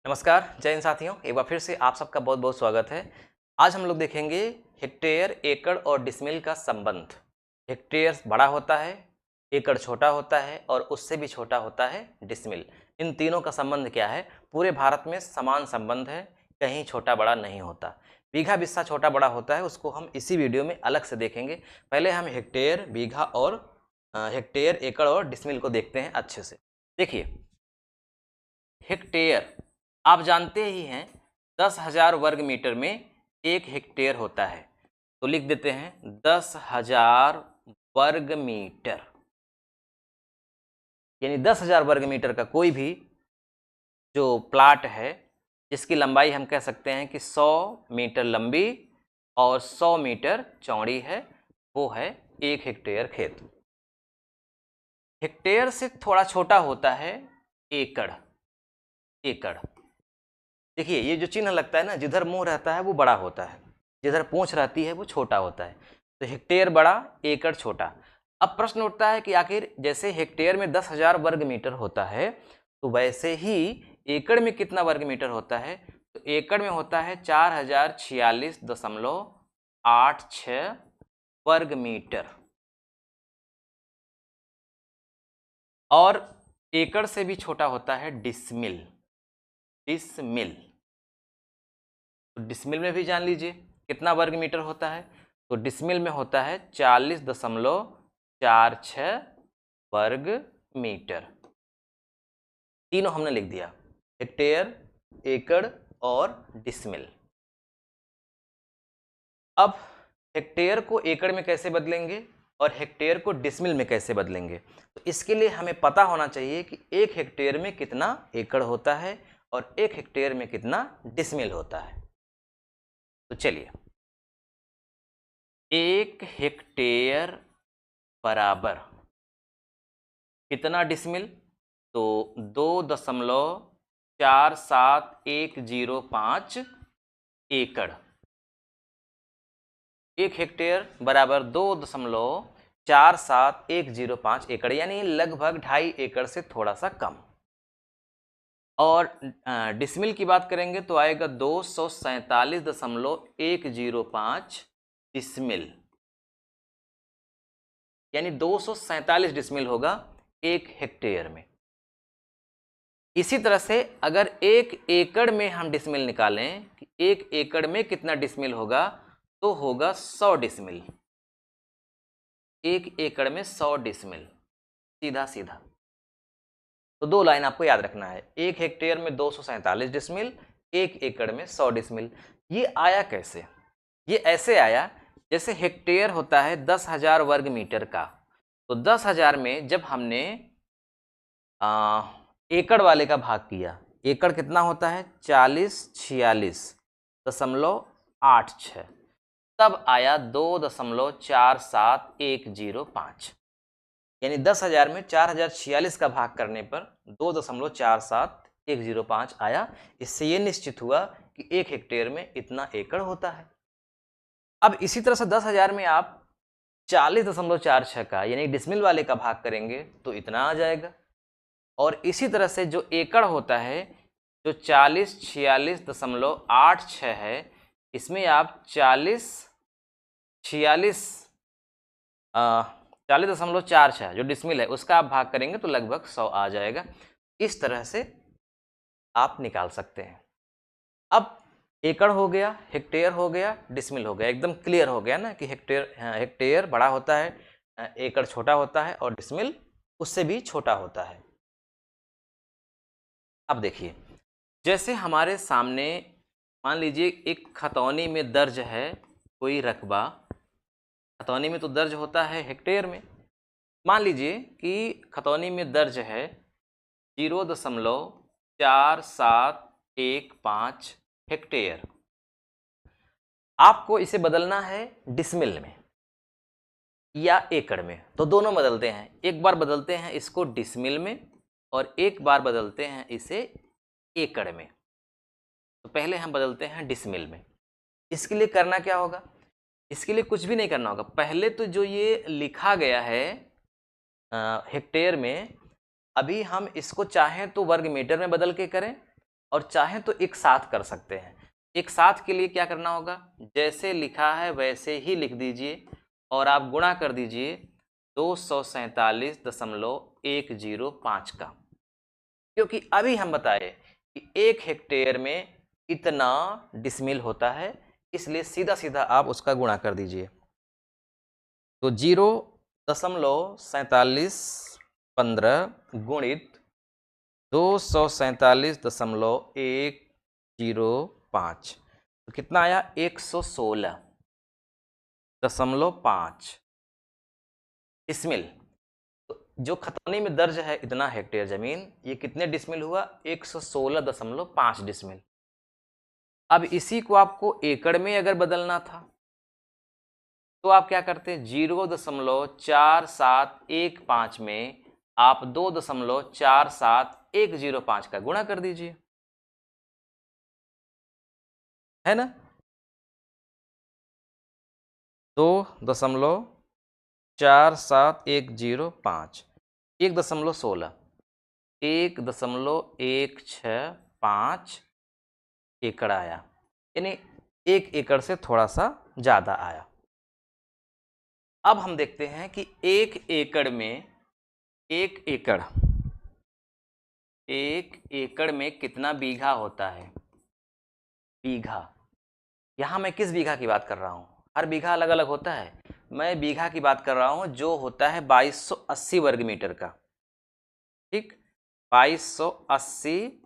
नमस्कार जय हिंद साथियों, एक बार फिर से आप सबका बहुत बहुत स्वागत है। आज हम लोग देखेंगे हेक्टेयर, एकड़ और डिसमिल का संबंध। हेक्टेयर बड़ा होता है, एकड़ छोटा होता है और उससे भी छोटा होता है डिसमिल। इन तीनों का संबंध क्या है? पूरे भारत में समान संबंध है, कहीं छोटा बड़ा नहीं होता। बीघा बिस्सा छोटा बड़ा होता है, उसको हम इसी वीडियो में अलग से देखेंगे। पहले हम हेक्टेयर, बीघा और हेक्टेयर, एकड़ और डिसमिल को देखते हैं अच्छे से। देखिए, हेक्टेयर आप जानते ही हैं 10,000 वर्ग मीटर में एक हेक्टेयर होता है। तो लिख देते हैं 10,000 वर्ग मीटर, यानी 10,000 वर्ग मीटर का कोई भी जो प्लाट है जिसकी लंबाई हम कह सकते हैं कि 100 मीटर लंबी और 100 मीटर चौड़ी है, वो है 1 हेक्टेयर खेत। हेक्टेयर से थोड़ा छोटा होता है एकड़। एकड़ देखिए, ये जो चिन्ह लगता है ना, जिधर मुंह रहता है वो बड़ा होता है, जिधर पूंछ रहती है वो छोटा होता है। तो हेक्टेयर बड़ा, एकड़ छोटा। अब प्रश्न उठता है कि आखिर जैसे हेक्टेयर में 10,000 वर्ग मीटर होता है, तो वैसे ही एकड़ में कितना वर्ग मीटर होता है? तो एकड़ में होता है 4046.86 वर्ग मीटर। और एकड़ से भी छोटा होता है डिसमिल। डिसमिल, तो डिसमिल में भी जान लीजिए कितना वर्ग मीटर होता है। तो डिसमिल में होता है 40.46 वर्ग मीटर। तीनों हमने लिख दिया, हेक्टेयर, एकड़ और डिसमिल। अब हेक्टेयर को एकड़ में कैसे बदलेंगे और हेक्टेयर को डिसमिल में कैसे बदलेंगे? तो इसके लिए हमें पता होना चाहिए कि 1 हेक्टेयर में कितना एकड़ होता है और 1 हेक्टेयर में कितना डिसमिल होता है। तो चलिए, 1 हेक्टेयर बराबर कितना डिसमिल? तो 2.47105 एकड़। 1 हेक्टेयर बराबर 2.47105 एकड़, यानी लगभग 2.5 एकड़ से थोड़ा सा कम। और डिसमिल की बात करेंगे तो आएगा 247.105 डिसमिल, यानी 247 डिसमिल होगा 1 हेक्टेयर में। इसी तरह से अगर 1 एकड़ में हम डिसमिल निकालें कि 1 एकड़ में कितना डिसमिल होगा, तो होगा 100 डिसमिल। 1 एकड़ में 100 डिसमिल, सीधा सीधा। तो 2 लाइन आपको याद रखना है, 1 हेक्टेयर में 247 डिसमिल, 1 एकड़ में 100 डिसमिल। ये आया कैसे? ये ऐसे आया जैसे हेक्टेयर होता है 10,000 वर्ग मीटर का। तो 10,000 में जब हमने एकड़ वाले का भाग किया, एकड़ कितना होता है? 4046.86, तब आया 2.47105, यानी 10,000 में 4046 का भाग करने पर 2.47105 आया। इससे ये निश्चित हुआ कि 1 हेक्टेयर में इतना एकड़ होता है। अब इसी तरह से 10,000 में आप 40.46 का यानी डिसमिल वाले का भाग करेंगे तो इतना आ जाएगा। और इसी तरह से जो एकड़ होता है, जो 4046.86 है, इसमें आप 40.46 जो डिसमिल है उसका आप भाग करेंगे तो लगभग 100 आ जाएगा। इस तरह से आप निकाल सकते हैं। अब एकड़ हो गया, हेक्टेयर हो गया, डिसमिल हो गया, एकदम क्लियर हो गया ना कि हेक्टेयर बड़ा होता है, एकड़ छोटा होता है और डिसमिल उससे भी छोटा होता है। अब देखिए, जैसे हमारे सामने मान लीजिए एक खतौनी में दर्ज है कोई रकबा। खतौनी में तो दर्ज होता है हेक्टेयर में। मान लीजिए कि खतौनी में दर्ज है 0.4715 हेक्टेयर। आपको इसे बदलना है डिसमिल में या एकड़ में, तो दोनों बदलते हैं। एक बार बदलते हैं इसको डिसमिल में और एक बार बदलते हैं इसे एकड़ में। तो पहले हम बदलते हैं डिसमिल में। इसके लिए करना क्या होगा? इसके लिए कुछ भी नहीं करना होगा। पहले तो जो ये लिखा गया है हेक्टेयर में, अभी हम इसको चाहें तो वर्ग मीटर में बदल के करें और चाहे तो एक साथ कर सकते हैं। एक साथ के लिए क्या करना होगा, जैसे लिखा है वैसे ही लिख दीजिए और आप गुणा कर दीजिए 247.105 का, क्योंकि अभी हम बताए कि 1 हेक्टेयर में इतना डिसमिल होता है, इसलिए सीधा सीधा आप उसका गुणा कर दीजिए। तो 0.4715 गुणित 247.105 तो कितना आया, 116.5 डिसमिल। तो जो खतौनी में दर्ज है इतना हेक्टेयर जमीन, ये कितने डिसमिल हुआ, 116.5 डिसमिल। अब इसी को आपको एकड़ में अगर बदलना था तो आप क्या करते, 0.4715 में आप 2.47105 का गुणा कर दीजिए, है ना। 2.47105 1.16 1.165 एकड़ आया, यानी 1 एकड़ से थोड़ा सा ज़्यादा आया। अब हम देखते हैं कि 1 एकड़ में कितना बीघा होता है। बीघा, यहाँ मैं किस बीघा की बात कर रहा हूँ, हर बीघा अलग अलग होता है। मैं बीघा की बात कर रहा हूँ जो होता है 2280 वर्ग मीटर का, ठीक। 2280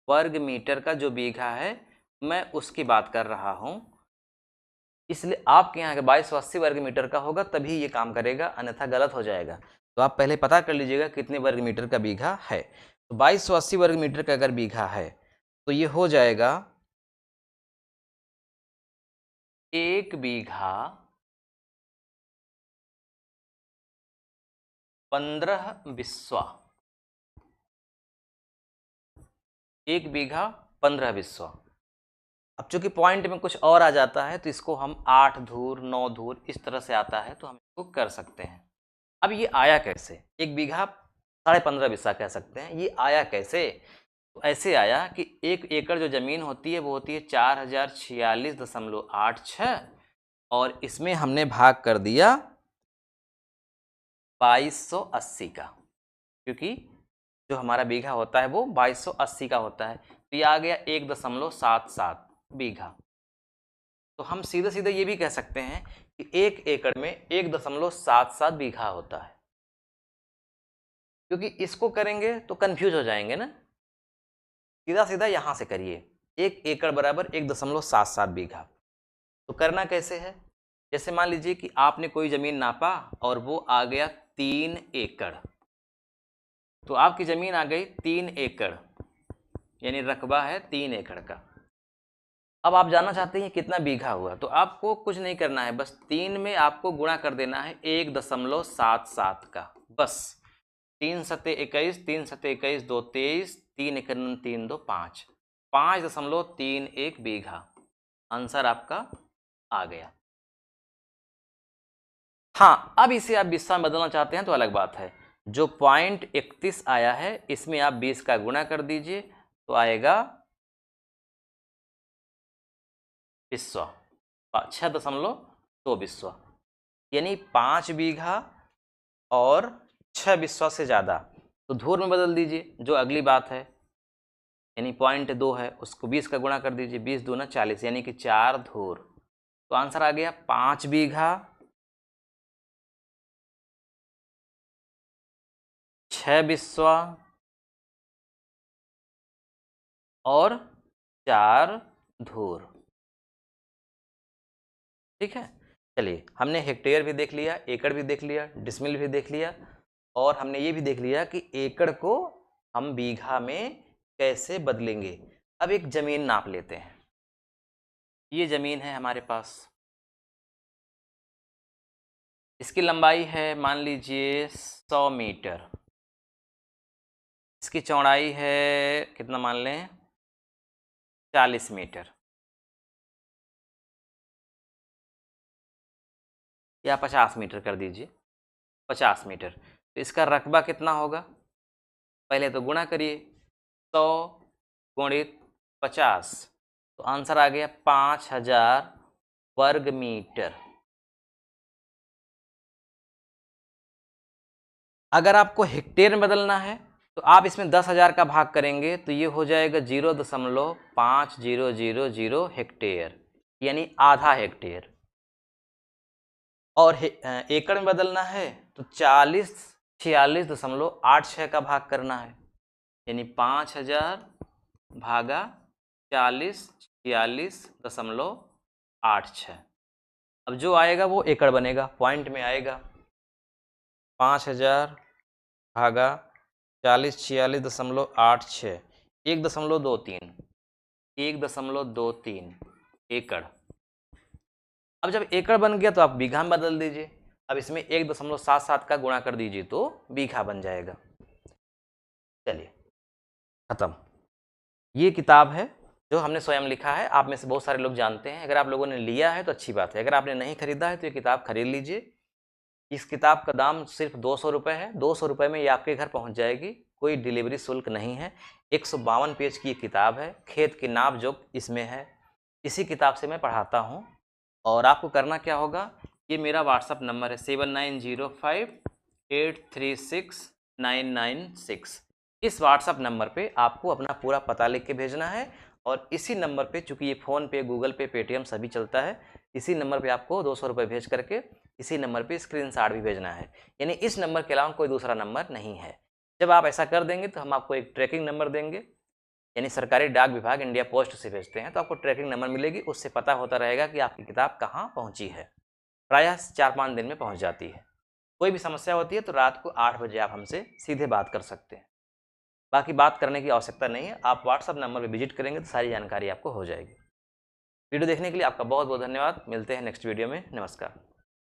वर्ग मीटर का जो बीघा है मैं उसकी बात कर रहा हूँ, इसलिए आपके यहाँ अगर 2280 वर्ग मीटर का होगा तभी ये काम करेगा, अन्यथा गलत हो जाएगा। तो आप पहले पता कर लीजिएगा कितने वर्ग मीटर का बीघा है। तो 2280 वर्ग मीटर का अगर बीघा है तो ये हो जाएगा 1 बीघा 15 बिस्वा, 1 बीघा 15 बिस्वा। अब चूंकि पॉइंट में कुछ और आ जाता है तो इसको हम 8 धूर 9 धूर इस तरह से आता है तो हम इसको कर सकते हैं। अब ये आया कैसे, 1 बीघा 15.5 बिस्सा कह सकते हैं, ये आया कैसे, तो ऐसे आया कि 1 एकड़ जो ज़मीन होती है वो होती है 4046.86 और इसमें हमने भाग कर दिया 2280 का, क्योंकि जो हमारा बीघा होता है वो 2280 का होता है, तो ये आ गया 1.77 बीघा। तो हम सीधे सीधे ये भी कह सकते हैं कि 1 एकड़ में 1.77 बीघा होता है, क्योंकि इसको करेंगे तो कंफ्यूज हो जाएंगे ना, सीधा सीधा यहाँ से करिए, 1 एकड़ बराबर 1.77 बीघा। तो करना कैसे है, जैसे मान लीजिए कि आपने कोई ज़मीन नापा और वो आ गया 3 एकड़, तो आपकी ज़मीन आ गई 3 एकड़, यानी रकबा है 3 एकड़ का। अब आप जानना चाहते हैं कितना बीघा हुआ, तो आपको कुछ नहीं करना है, बस 3 में आपको गुणा कर देना है 1.77 का, बस 3 सत्ते 21, 3 सत्ते 21 2 23, 3 एकड़ 3 2 5, 5.31 बीघा आंसर आपका आ गया। हाँ, अब इसे आप बिस्सा में बदलना चाहते हैं तो अलग बात है, जो पॉइंट 31 आया है इसमें आप 20 का गुणा कर दीजिए तो आएगा बिस्वा 6.2 बिस्वा, यानी 5 बीघा और 6 बिस्वा से ज़्यादा। तो धूर में बदल दीजिए, जो अगली बात है, यानी पॉइंट 2 है उसको 20 का गुणा कर दीजिए, 20 दूना 40, यानी कि 4 धूर। तो आंसर आ गया 5 बीघा 6 बिस्वा और 4 धूर, ठीक है। चलिए, हमने हेक्टेयर भी देख लिया, एकड़ भी देख लिया, डिसमिल भी देख लिया, और हमने ये भी देख लिया कि एकड़ को हम बीघा में कैसे बदलेंगे। अब एक ज़मीन नाप लेते हैं। ये ज़मीन है हमारे पास, इसकी लंबाई है मान लीजिए 100 मीटर, इसकी चौड़ाई है कितना मान लें 40 मीटर या 50 मीटर कर दीजिए, 50 मीटर। तो इसका रकबा कितना होगा, पहले तो गुणा करिए, 100 गुणित 50, तो आंसर आ गया 5000 वर्ग मीटर। अगर आपको हेक्टेयर में बदलना है तो आप इसमें 10,000 का भाग करेंगे तो ये हो जाएगा 0.5000 हेक्टेयर, यानी आधा हेक्टेयर। और एकड़ में बदलना है तो 4686 का भाग करना है, यानी 5000 भागा 4686। अब जो आएगा वो एकड़ बनेगा, पॉइंट में आएगा। 5000 भागा 4686, 1.23 एकड़। अब जब एकड़ बन गया तो आप बीघा में बदल दीजिए। अब इसमें 1.77 का गुणा कर दीजिए तो बीघा बन जाएगा। चलिए खत्म। ये किताब है जो हमने स्वयं लिखा है, आप में से बहुत सारे लोग जानते हैं। अगर आप लोगों ने लिया है तो अच्छी बात है, अगर आपने नहीं खरीदा है तो ये किताब खरीद लीजिए। इस किताब का दाम सिर्फ 200 रुपये है। 200 रुपये में ये आपके घर पहुंच जाएगी, कोई डिलीवरी शुल्क नहीं है। 152 पेज की ये किताब है, खेत की नाप जोक इसमें है। इसी किताब से मैं पढ़ाता हूँ। और आपको करना क्या होगा, ये मेरा व्हाट्सअप नंबर है 7905836996। इस व्हाट्सअप नंबर पे आपको अपना पूरा पता लिख के भेजना है। और इसी नंबर पे, चूँकि ये फ़ोन पे, गूगल पे, पेटीएम सभी चलता है, इसी नंबर पे आपको 200 रुपये भेज करके इसी नंबर पे स्क्रीनशॉट भी भेजना है। यानी इस नंबर के अलावा कोई दूसरा नंबर नहीं है। जब आप ऐसा कर देंगे तो हम आपको एक ट्रैकिंग नंबर देंगे, यानी सरकारी डाक विभाग इंडिया पोस्ट से भेजते हैं, तो आपको ट्रैकिंग नंबर मिलेगी। उससे पता होता रहेगा कि आपकी किताब कहाँ पहुँची है। प्रायः 4-5 दिन में पहुँच जाती है। कोई भी समस्या होती है तो रात को 8 बजे आप हमसे सीधे बात कर सकते हैं। बाकी बात करने की आवश्यकता नहीं है, आप व्हाट्सअप नंबर पर विजिट करेंगे तो सारी जानकारी आपको हो जाएगी। वीडियो देखने के लिए आपका बहुत बहुत धन्यवाद। मिलते हैं नेक्स्ट वीडियो में। नमस्कार।